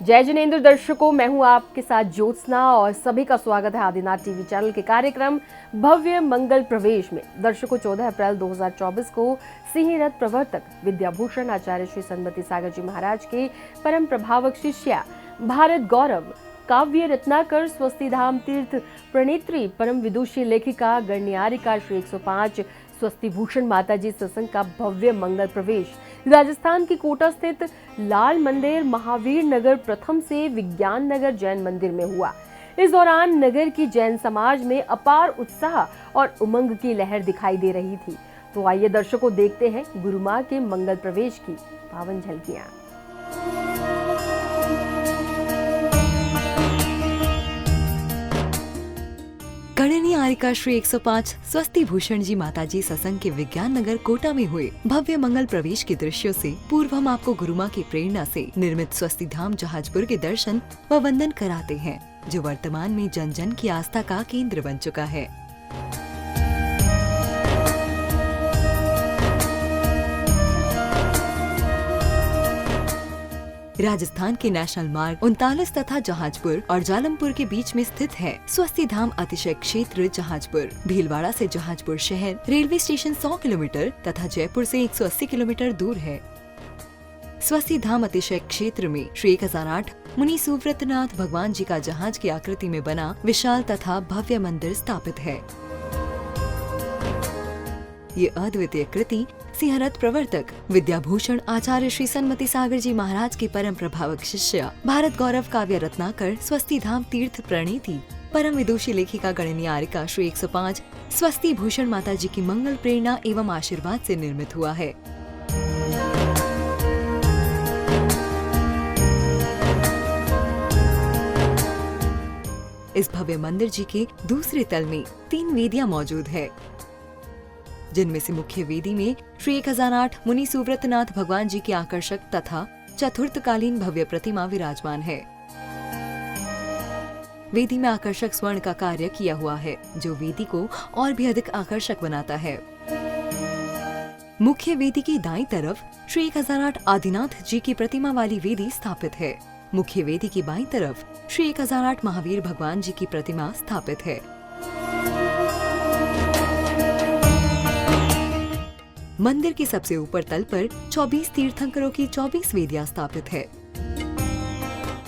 जय जिनेंद्र दर्शकों, मैं हूं आपके साथ ज्योत्सना और सभी का स्वागत है आदिनाथ टीवी चैनल के कार्यक्रम भव्य मंगल प्रवेश में। दर्शकों, 14 अप्रैल 2024 को सिंह रथ प्रवर्तक विद्याभूषण आचार्य श्री सन्मति सागर जी महाराज के परम प्रभावक शिष्या भारत गौरव काव्य रत्नाकर स्वस्तिधाम तीर्थ प्रणेत्री परम विदुषी लेखिका गणनियारिका श्री 105 स्वस्ति भूषण माताजी सत्संग का भव्य मंगल प्रवेश राजस्थान की कोटा स्थित लाल मंदिर महावीर नगर प्रथम से विज्ञान नगर जैन मंदिर में हुआ। इस दौरान नगर की जैन समाज में अपार उत्साह और उमंग की लहर दिखाई दे रही थी। तो आइए दर्शकों, देखते हैं गुरु मां के मंगल प्रवेश की पावन झलकियां। गणनियारिका श्री 105 स्वस्ति भूषण जी माताजी सत्संग के विज्ञान नगर कोटा में हुए भव्य मंगल प्रवेश के दृश्यों से पूर्व हम आपको गुरु मां की प्रेरणा से निर्मित स्वस्ति धाम जहाजपुर के दर्शन व वंदन कराते हैं, जो वर्तमान में जन जन की आस्था का केंद्र बन चुका है। राजस्थान के नेशनल मार्ग 39 तथा जहाजपुर और जालमपुर के बीच में स्थित है स्वस्ति धाम अतिशय क्षेत्र जहाजपुर। भीलवाड़ा से जहाजपुर शहर रेलवे स्टेशन 100 किलोमीटर तथा जयपुर से 180 किलोमीटर दूर है। स्वस्ति धाम अतिशय क्षेत्र में श्री 1008 मुनि सुव्रतनाथ भगवान जी का जहाज की आकृति में बना विशाल तथा भव्य मंदिर स्थापित है। ये अद्वितीय कृति सिंह रथ प्रवर्तक विद्याभूषण आचार्य श्री सन्मति सागर जी महाराज के परम प्रभावक शिष्य भारत गौरव काव्य रत्नाकर स्वस्ति धाम तीर्थ प्रणेती परम विदुषी लेखिका गणनियारिका श्री 105 स्वस्ति भूषण माता जी की मंगल प्रेरणा एवं आशीर्वाद से निर्मित हुआ है। इस भव्य मंदिर जी के दूसरे तल में 3 वेदियां मौजूद है, जिनमें से मुख्य वेदी में श्री 1008 मुनि सुव्रतनाथ भगवान जी की आकर्षक तथा चतुर्थकालीन भव्य प्रतिमा विराजमान है। वेदी में आकर्षक स्वर्ण का कार्य किया हुआ है, जो वेदी को और भी अधिक आकर्षक बनाता है। मुख्य वेदी की दाईं तरफ श्री 1008 आदिनाथ जी की प्रतिमा वाली वेदी स्थापित है। मुख्य वेदी की बाईं तरफ श्री 1008 महावीर भगवान जी की प्रतिमा स्थापित है। मंदिर के सबसे ऊपर तल पर 24 तीर्थंकरों की 24 वेदियां स्थापित है।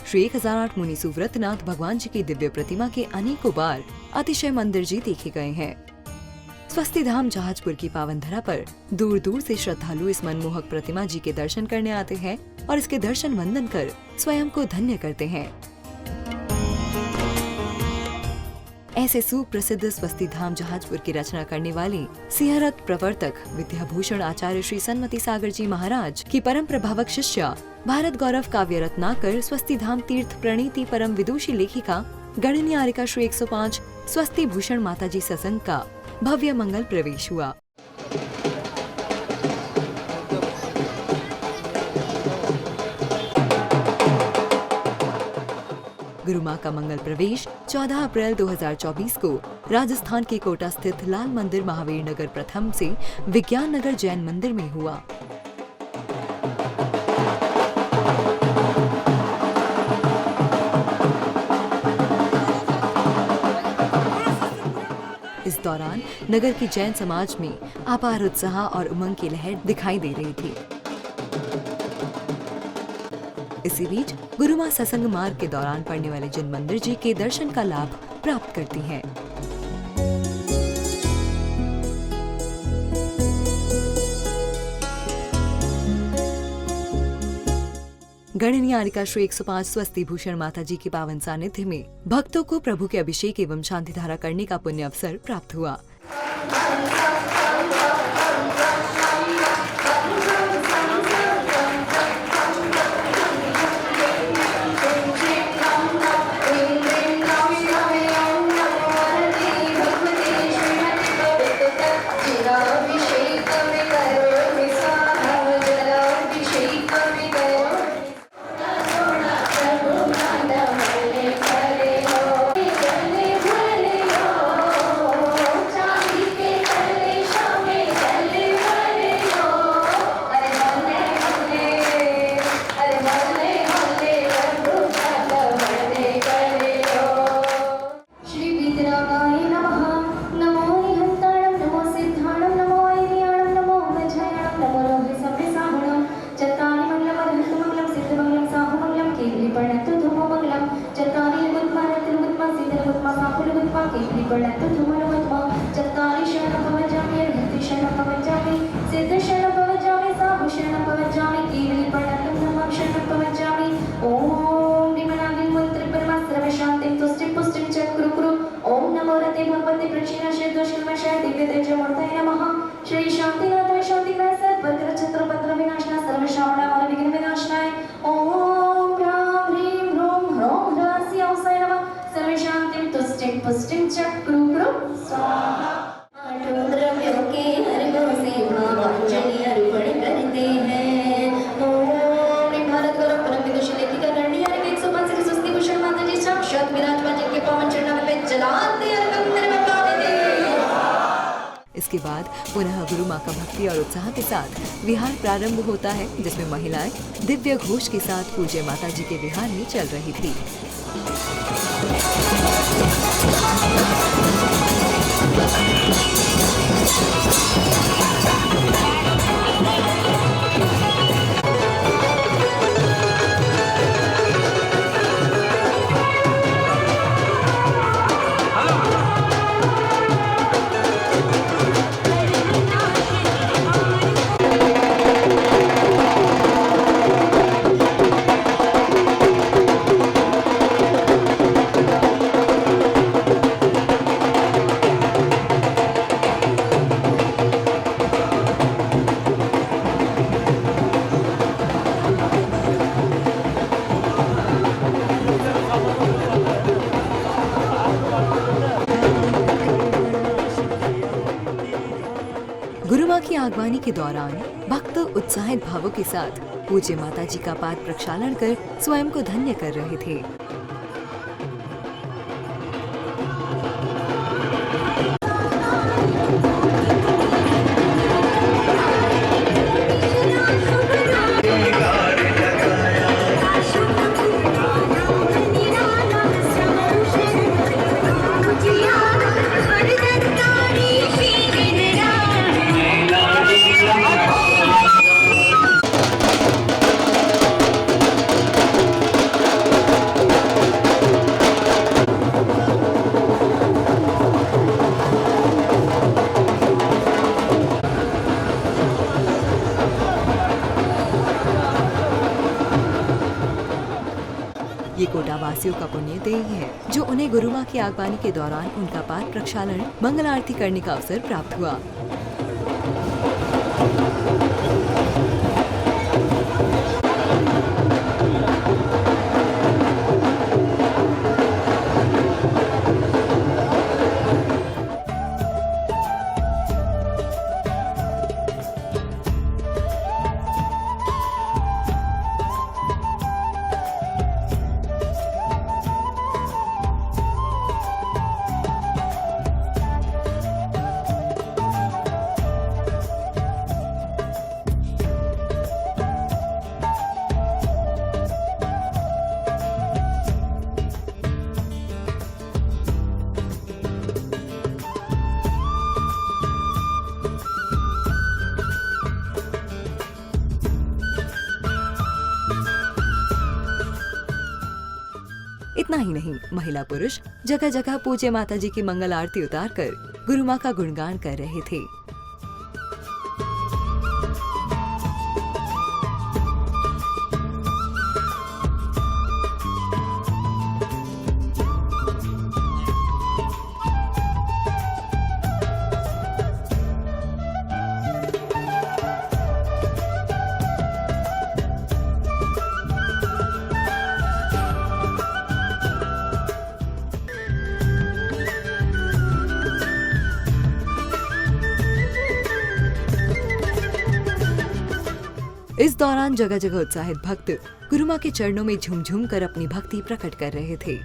श्री 1008 मुनि सुव्रतनाथ भगवान जी की दिव्य प्रतिमा के अनेकों बार अतिशय मंदिर जी देखे गए हैं। स्वस्ति धाम जहाजपुर की पावन धरा पर दूर दूर से श्रद्धालु इस मनमोहक प्रतिमा जी के दर्शन करने आते हैं और इसके दर्शन वंदन कर स्वयं को धन्य करते हैं। ऐसे सुप्रसिद्ध स्वस्ति धाम जहाजपुर की रचना करने वाले सिंह रथ प्रवर्तक विद्याभूषण आचार्य श्री सन्मति सागर जी महाराज की परम प्रभावक शिष्या भारत गौरव काव्य रत्नाकर स्वस्ति धाम तीर्थ प्रणेती परम विदुषी लेखिका गणनियारिका श्री 105 स्वस्ति भूषण माताजी सत्संग का भव्य मंगल प्रवेश हुआ। गुरु मां का मंगल प्रवेश 14 अप्रैल 2024 को राजस्थान के कोटा स्थित लाल मंदिर महावीर नगर प्रथम से विज्ञान नगर जैन मंदिर में हुआ। इस दौरान नगर की जैन समाज में अपार उत्साह और उमंग की लहर दिखाई दे रही थी। इसी बीच गुरु मां सत्संग मार्ग के दौरान पड़ने वाले जिन मंदिर जी के दर्शन का लाभ प्राप्त करती हैं। गणनियारिका श्री 105 स्वस्ति भूषण माता जी के पावन सानिध्य में भक्तों को प्रभु के अभिषेक एवं शांति धारा करने का पुण्य अवसर प्राप्त हुआ। नागाय नमः नमो हन्ताणं नमो सिद्धाणं नमो ऐर्याणं नमो वज्रायणं नमो लोहसमृसाहणं चत्तारि मङ्गलमर्हन्तमङ्गलं सिद्धमङ्गलं साहुमङ्गलं केलिपर्णन्तु धूममङ्गलं चत्तारि लघुत्मारतिलघुत्मा सिद्धलघुत्मा साहुलघुत्मा केलिपर्णन्तु धूमलघुत्मा चत्तारि शरणपवजामि अर्हन्ति शरणपवजामि सिद्धशरणपवजामि साहुशरणपवजामि केलिपर्णन्तु धूमं शरणपवजामि ॐ निमनादिं मंत्रिपरमास्त्रवशान्तिं तुष्टिं पुष्टिं च कुरु कुरु ॐ नमो रते भगवते प्रचीनश्रेद्धोषिर्मशाय दिव्यतेजमूर्तये नमः श्री शान्तिनाथाय शान्तिग्रह सर्वग्रहच्छत्रपत्रविनाशनाय सर्वश्रावणामल विघ्नविनाशनाय ॐ ह्रां ह्रीं ह्रूं ह्रौं ह्रास्य औसाय नमः सर्वशान्तिं तुष्टिं पुष्टिं च कुरु कुरु स्वाहा आठों द्रव्यों के हर गौ से मां अंजलि अर्पण करते हैं ओम भारत गौरव परम विदुषी लेखिका गणनीय 105 सुस्ति भूषण माता जी साक्षात विराजमान जिनके पावन चरणों में जलाते अर्घ्य में पानी दे। इसके बाद पुनः गुरु माँ का भक्ति और उत्साह के साथ विहार प्रारंभ होता है, जिसमें महिलाएं दिव्य घोष के साथ पूज्य माता जी के विहार में चल रही थी। गुरु माँ की आगवानी के दौरान भक्त उत्साहित भावों के साथ पूज्य माता जी का पाद प्रक्षालन कर स्वयं को धन्य कर रहे थे। ये कोटा वासियों का पुण्यदेही है, जो उन्हें गुरु माँ की आगवानी के दौरान उनका पाद प्रक्षालन मंगल आरती करने का अवसर प्राप्त हुआ। इतना ही नहीं, महिला पुरुष जगह जगह पूज्य माता जी की मंगल आरती उतारकर गुरु माँ का गुणगान कर रहे थे। इस दौरान जगह जगह उत्साहित भक्त गुरु माँ के चरणों में झूम झूम कर अपनी भक्ति प्रकट कर रहे थे।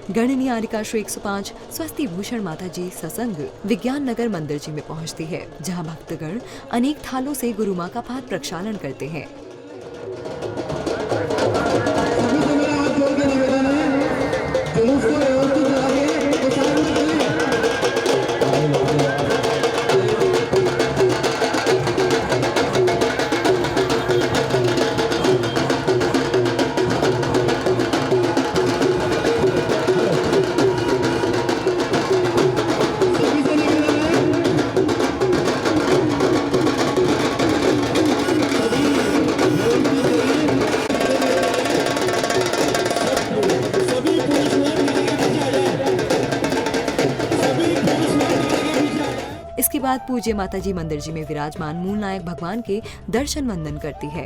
गणनी आरिका श्री 105 स्वस्ति भूषण माता जी सत्संग विज्ञान नगर मंदिर जी में पहुंचती है, जहां भक्तगण अनेक थालों से गुरु मां का पाद प्रक्षालन करते हैं। इसके बाद पूज्य माता जी मंदिर जी में विराजमान मूल नायक भगवान के दर्शन वंदन करती है।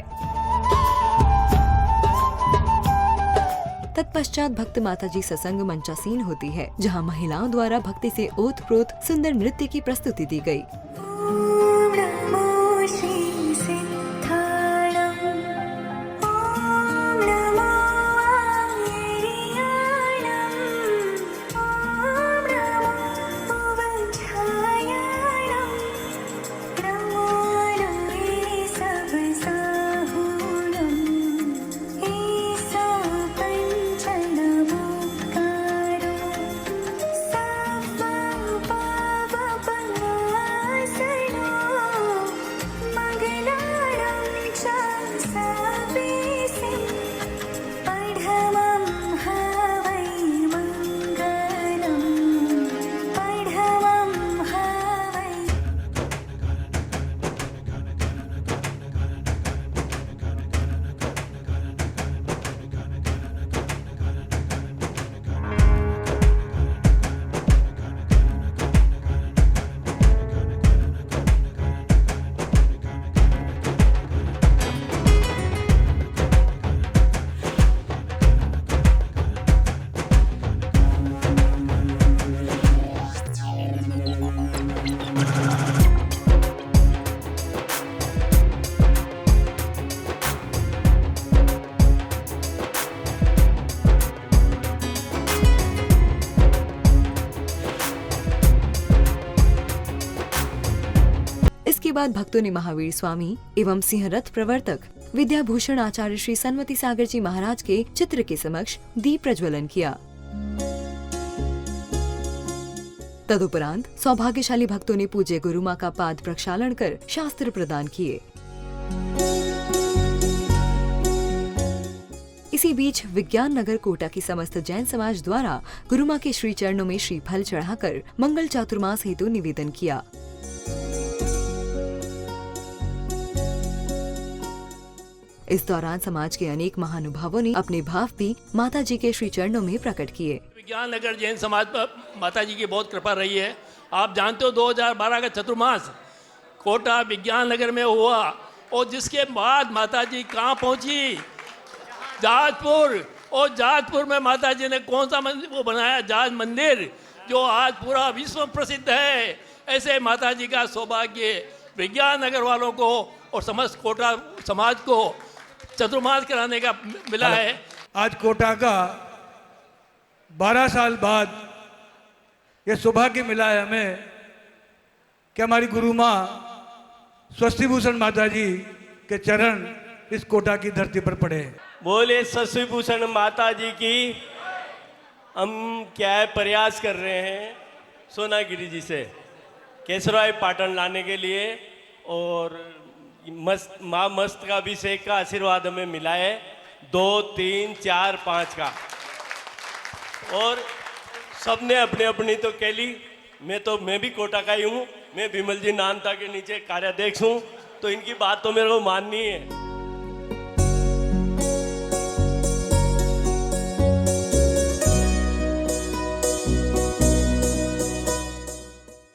तत्पश्चात भक्त माता जी सत्संग मंचासीन होती है, जहां महिलाओं द्वारा भक्ति से ओतप्रोत सुंदर नृत्य की प्रस्तुति दी गई। इसके बाद भक्तों ने महावीर स्वामी एवं सिंहरथ प्रवर्तक विद्याभूषण आचार्य श्री सन्मति सागर जी महाराज के चित्र के समक्ष दीप प्रज्वलन किया। तदुपरांत सौभाग्यशाली भक्तों ने पूज्य गुरु मां का पाद प्रक्षालन कर शास्त्र प्रदान किए। इसी बीच विज्ञान नगर कोटा की समस्त जैन समाज द्वारा गुरु मां के श्री चरणों में श्रीफल चढ़ाकर मंगल चातुर्मास हेतु निवेदन किया। इस दौरान समाज के अनेक महानुभावों ने अपने भाव भी माता जी के श्री चरणों में प्रकट किए। विज्ञान नगर जैन समाज पर माता जी की बहुत कृपा रही है। आप जानते हो 2012 का चतुर्मास कोटा विज्ञान नगर में हुआ, और जिसके बाद माता जी कहाँ पहुँची, जहाजपुर। और जहाजपुर में माता जी ने कौन सा मंदिर वो बनाया, जहाज मंदिर, जो आज पूरा विश्व प्रसिद्ध है। ऐसे माता जी का सौभाग्य विज्ञान नगर वालों को और समस्त कोटा समाज को चतुर्मास कराने का मिला है। आज कोटा का 12 साल बाद ये सौभाग्य मिला है हमें कि हमारी गुरु माँ स्वस्ति भूषण माता जी के चरण इस कोटा की धरती पर पड़े। बोले स्वस्ति भूषण माता जी की। हम क्या है प्रयास कर रहे हैं सोनागिरी जी से केसराय पाटन लाने के लिए, और माँ मस्त का अभिषेक का आशीर्वाद हमें मिला है 2, 3, 4, 5 का। और सबने अपने अपनी तो कैली। मैं भी कोटा का ही हूँ। मैं विमल जी नानता के नीचे कार्याध्यक्ष हूँ, तो इनकी बात तो मेरे को माननी है।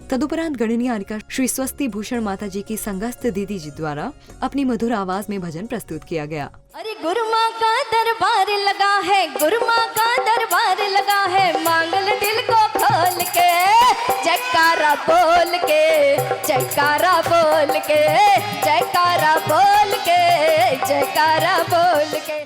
तदुपरांत गणनी आरिका श्री स्वस्ति भूषण माता जी की संगस्त दीदी जी द्वारा अपनी मधुर आवाज में भजन प्रस्तुत किया गया। अरे गुरु माँ का दरबार लगा है, गुरु माँ का दरबार लगा है, मांगल दिल को खोल के, जयकारा बोल के, जयकारा बोल के, जयकारा बोल के, जयकारा बोल के।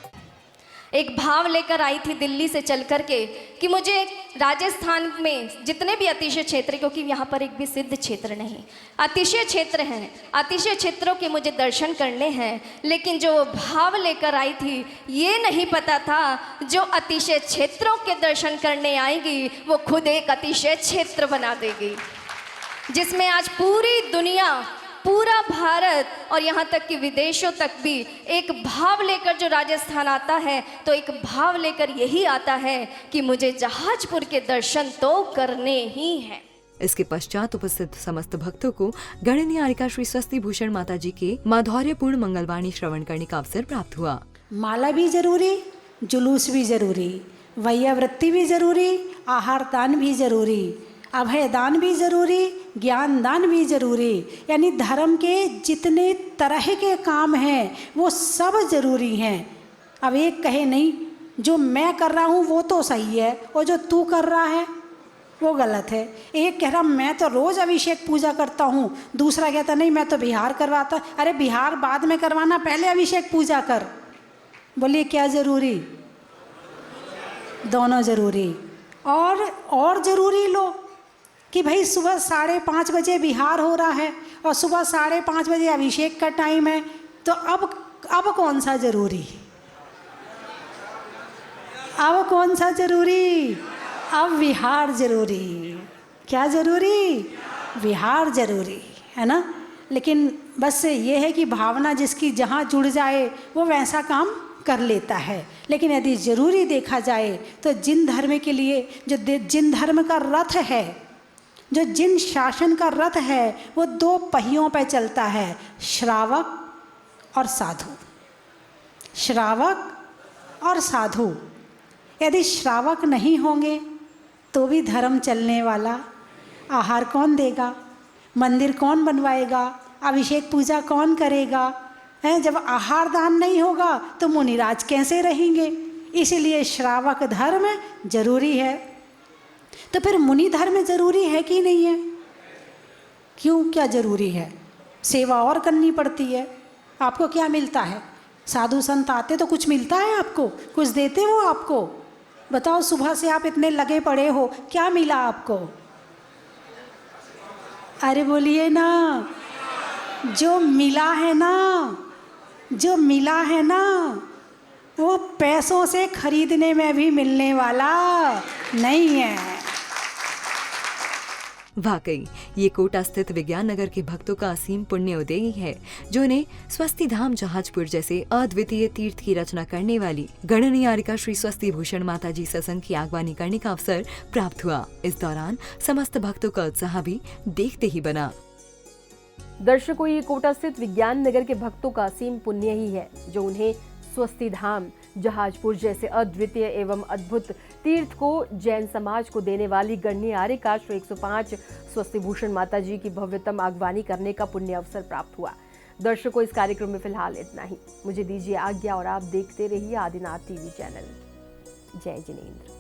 एक भाव लेकर आई थी दिल्ली से चल कर के कि मुझे राजस्थान में जितने भी अतिशय क्षेत्र, क्योंकि यहाँ पर एक भी सिद्ध क्षेत्र नहीं, अतिशय क्षेत्र हैं, अतिशय क्षेत्रों के मुझे दर्शन करने हैं। लेकिन जो भाव लेकर आई थी ये नहीं पता था, जो अतिशय क्षेत्रों के दर्शन करने आएगी वो खुद एक अतिशय क्षेत्र बना देगी, जिसमें आज पूरी दुनिया, पूरा भारत और यहाँ तक कि विदेशों तक भी एक भाव लेकर जो राजस्थान आता है तो एक भाव लेकर यही आता है कि मुझे जहाजपुर के दर्शन तो करने ही हैं। इसके पश्चात उपस्थित समस्त भक्तों को गणनियारिका श्री स्वस्ति भूषण माता जी के माधुर्यपूर्ण मंगलवाणी श्रवण करने का अवसर प्राप्त हुआ। माला भी जरूरी, जुलूस भी जरूरी, वैयावृत्ति भी जरूरी, आहार दान भी जरूरी, अभय दान भी जरूरी, ज्ञान दान भी जरूरी। यानी धर्म के जितने तरह के काम हैं वो सब जरूरी हैं। अब एक कहे नहीं जो मैं कर रहा हूँ वो तो सही है और जो तू कर रहा है वो गलत है। एक कह रहा मैं तो रोज़ अभिषेक पूजा करता हूँ, दूसरा कहता नहीं मैं तो बिहार करवाता। अरे बिहार बाद में करवाना, पहले अभिषेक पूजा कर। बोलिए क्या ज़रूरी? दोनों ज़रूरी। और ज़रूरी लो कि भाई सुबह 5:30 बजे बिहार हो रहा है और सुबह 5:30 बजे अभिषेक का टाइम है, तो अब कौन सा ज़रूरी? अब कौन सा ज़रूरी? अब विहार ज़रूरी। क्या ज़रूरी? विहार ज़रूरी है ना। लेकिन बस ये है कि भावना जिसकी जहाँ जुड़ जाए वो वैसा काम कर लेता है। लेकिन यदि ज़रूरी देखा जाए तो जिन धर्म के लिए, जिन धर्म का रथ है, जो जिन शासन का रथ है वो 2 पहियों पर चलता है, श्रावक और साधु। श्रावक और साधु। यदि श्रावक नहीं होंगे तो भी धर्म चलने वाला। आहार कौन देगा? मंदिर कौन बनवाएगा? अभिषेक पूजा कौन करेगा? हैं, जब आहार दान नहीं होगा तो मुनिराज कैसे रहेंगे? इसलिए श्रावक धर्म जरूरी है। तो फिर मुनि धर्म जरूरी है कि नहीं है? क्यों, क्या जरूरी है? सेवा और करनी पड़ती है। आपको क्या मिलता है? साधु संत आते तो कुछ मिलता है आपको? कुछ देते हो आपको? बताओ, सुबह से आप इतने लगे पड़े हो, क्या मिला आपको? अरे बोलिए ना, जो मिला है ना, जो मिला है ना वो पैसों से खरीदने में भी मिलने वाला नहीं है। वाकई ये कोटा स्थित विज्ञान नगर के भक्तों का असीम पुण्य उदय है, जो उन्हें स्वस्ति धाम जहाजपुर जैसे अद्वितीय तीर्थ की रचना करने वाली गणनियारिका श्री स्वस्ति भूषण माता जी सत्संग की आगवानी करने का अवसर प्राप्त हुआ। इस दौरान समस्त भक्तों का उत्साह भी देखते ही बना। दर्शकों, ये कोटा स्थित विज्ञान नगर के भक्तों का असीम पुण्य ही है जो उन्हें स्वस्ति धाम जहाजपुर जैसे अद्वितीय एवं अद्भुत तीर्थ को जैन समाज को देने वाली गणनियारिका श्री 105 स्वस्ति भूषण माता जी की भव्यतम आगवानी करने का पुण्य अवसर प्राप्त हुआ। दर्शकों, इस कार्यक्रम में फिलहाल इतना ही। मुझे दीजिए आज्ञा और आप देखते रहिए आदिनाथ टीवी चैनल। जय जिनेंद्र।